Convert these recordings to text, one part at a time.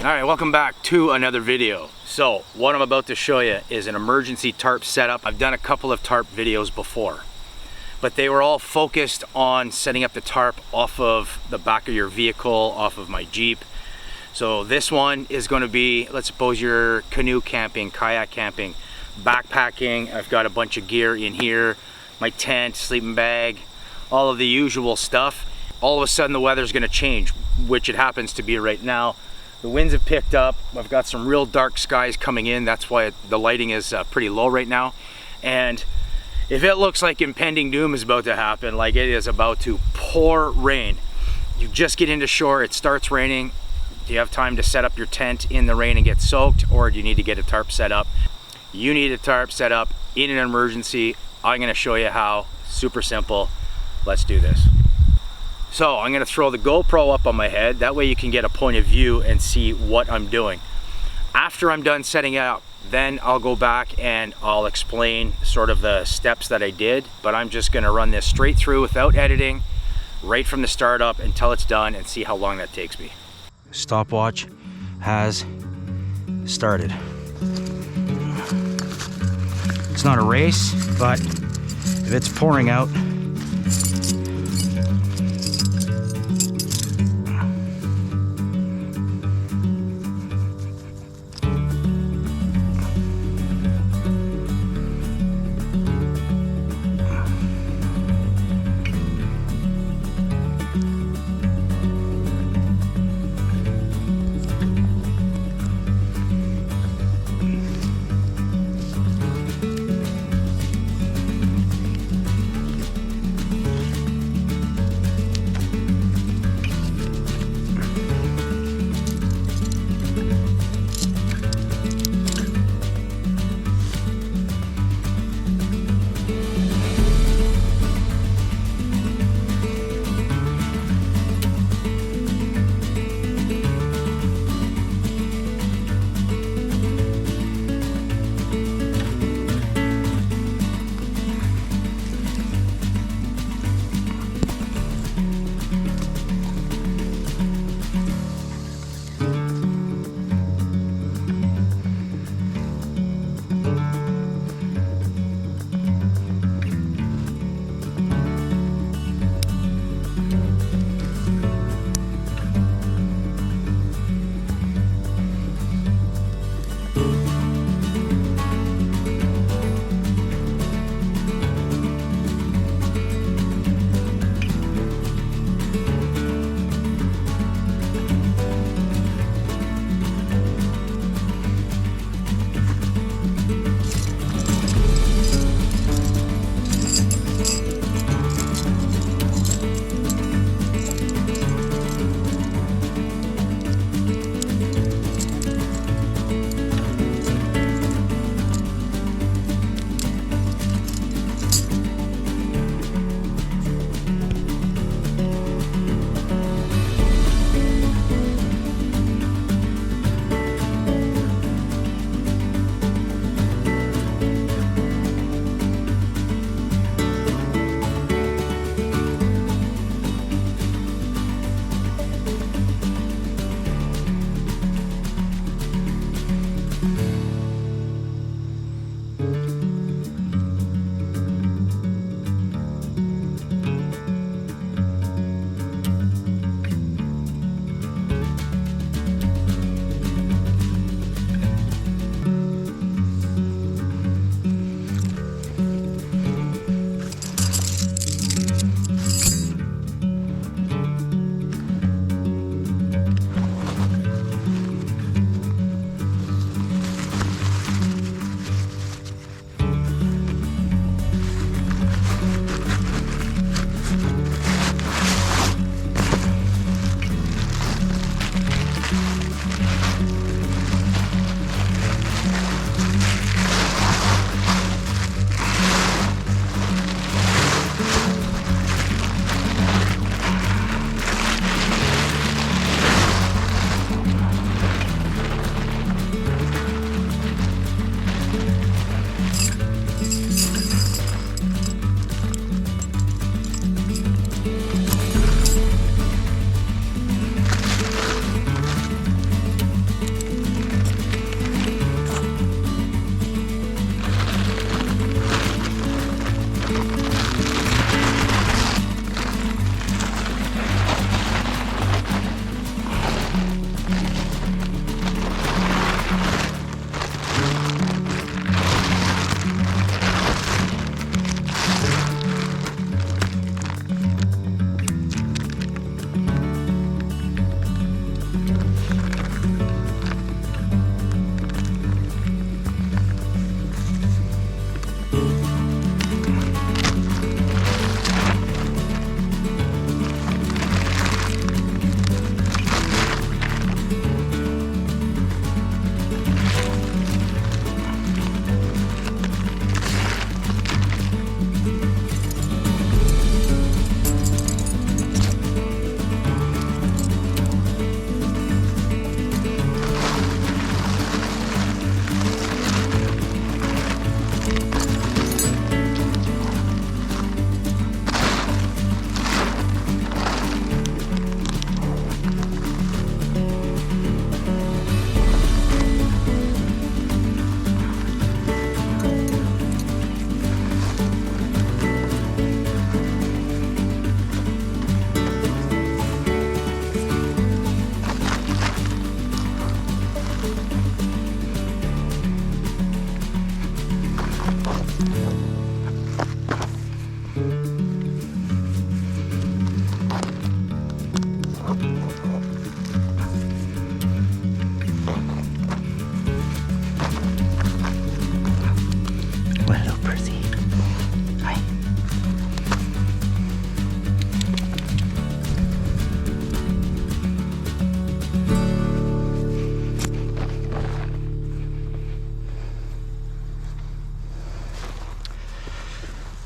Alright, welcome back to another video. So, what I'm about to show you is an emergency tarp setup. I've done a couple of tarp videos before, but they were all focused on setting up the tarp off of the back of your vehicle, off of my Jeep. So this one is going to be, let's suppose you're canoe camping, kayak camping, backpacking. I've got a bunch of gear in here, my tent, sleeping bag, all of the usual stuff. All of a sudden the weather's going to change, which it happens to be right now. The winds have picked up. I've got some real dark skies coming in. That's why the lighting is pretty low right now. And if it looks like impending doom is about to happen, like it is about to pour rain, you just get into shore, it starts raining. Do you have time to set up your tent in the rain and get soaked, or do you need to get a tarp set up? You need a tarp set up in an emergency. I'm going to show you how. Super simple. Let's do this. So I'm going to throw the GoPro up on my head, that way you can get a point of view and see what I'm doing. After I'm done setting it up, then I'll go back and I'll explain sort of the steps that I did, but I'm just going to run this straight through without editing, right from the start up until it's done, and see how long that takes me. Stopwatch has started. It's not a race, but if it's pouring out,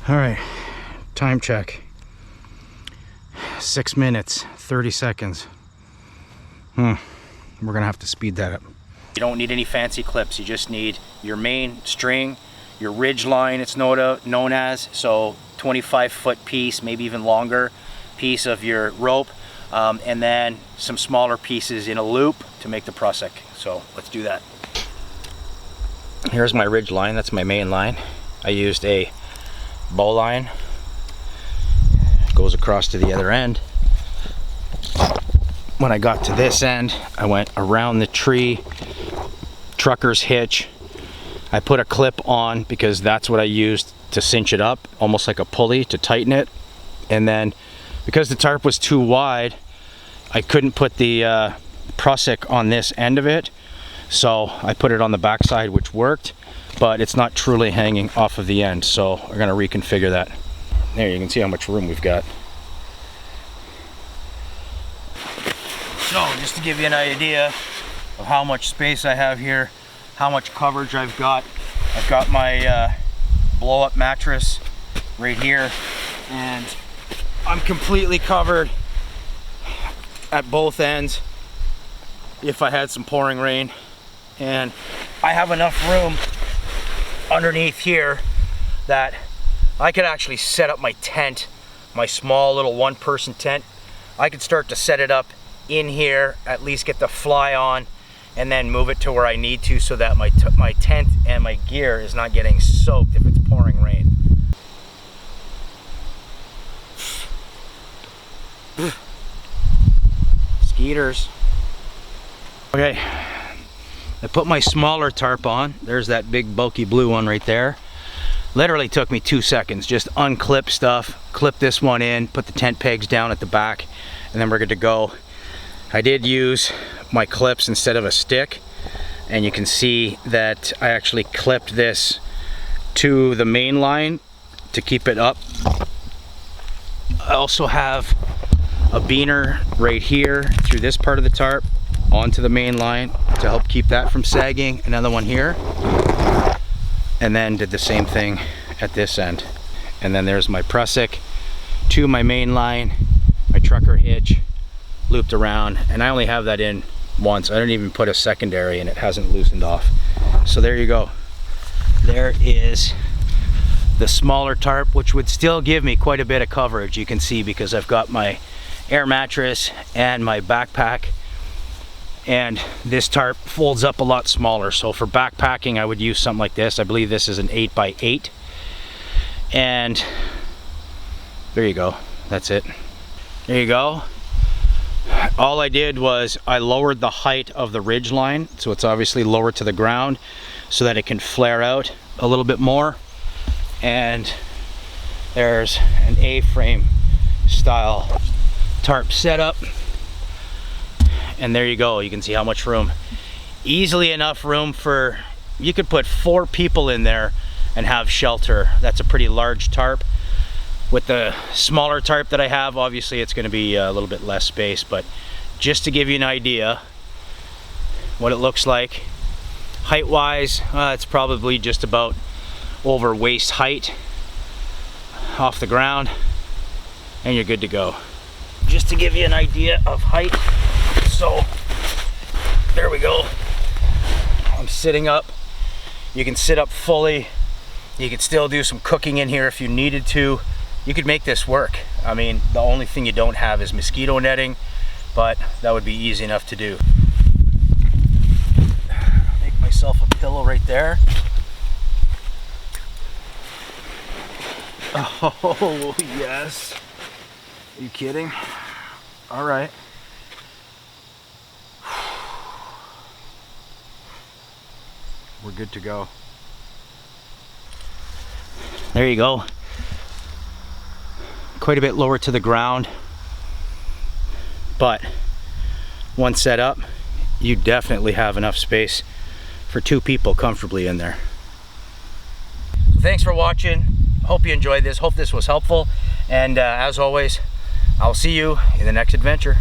All right, time check. 6 minutes, 30 seconds. We're gonna have to speed that up. You don't need any fancy clips. You just need your main string, your ridge line, it's known as. So 25-foot piece, maybe even longer piece of your rope, and then some smaller pieces in a loop to make the prusik. So let's do that. Here's my ridge line, that's my main line. I used a bow line, goes across to the other end. When I got to this end, I went around the tree, trucker's hitch. I put a clip on because that's what I used to cinch it up, almost like a pulley to tighten it. And then because the tarp was too wide, I couldn't put the prusik on this end of it, so I put it on the back side, which worked, but it's not truly hanging off of the end, so we're gonna reconfigure that. There, you can see how much room we've got. So just to give you an idea of how much space I have here, how much coverage I've got my blow-up mattress right here, and I'm completely covered at both ends if I had some pouring rain, and I have enough room underneath here that I could actually set up my tent, my small little one-person tent. I could start to set it up in here, at least get the fly on, and then move it to where I need to so that my tent and my gear is not getting soaked if it's pouring rain. Skeeters. Okay, I put my smaller tarp on. There's that big bulky blue one right there. Literally took me 2 seconds. Just unclip stuff, clip this one in, put the tent pegs down at the back, and then we're good to go. I did use my clips instead of a stick, and you can see that I actually clipped this to the main line to keep it up. I also have a beaner right here through this part of the tarp onto the main line to help keep that from sagging. Another one here, and then did the same thing at this end. And then there's my prusik to my main line, my trucker hitch looped around, and I only have that in once. I didn't even put a secondary, and it hasn't loosened off. So there you go. There is the smaller tarp, which would still give me quite a bit of coverage, you can see, because I've got my air mattress and my backpack, and this tarp folds up a lot smaller. So for backpacking, I would use something like this. I believe this is an 8x8, and there you go. That's it. There you go. All I did was I lowered the height of the ridge line, so it's obviously lower to the ground so that it can flare out a little bit more. And there's an A-frame style tarp setup, and there you go. You can see how much room, easily enough room for, you could put 4 people in there and have shelter. That's a pretty large tarp. With the smaller tarp that I have, obviously it's going to be a little bit less space, but just to give you an idea what it looks like height wise, it's probably just about over waist height off the ground, and you're good to go. Just to give you an idea of height, so there we go. I'm sitting up. You can sit up fully. You could still do some cooking in here if you needed to. You could make this work. I mean, the only thing you don't have is mosquito netting, but that would be easy enough to do. Make myself a pillow right there. Oh, yes. Are you kidding? All right. We're good to go. There you go. Quite a bit lower to the ground, but once set up, you definitely have enough space for 2 people comfortably in there. So thanks for watching. Hope you enjoyed this. Hope this was helpful, and as always, I'll see you in the next adventure.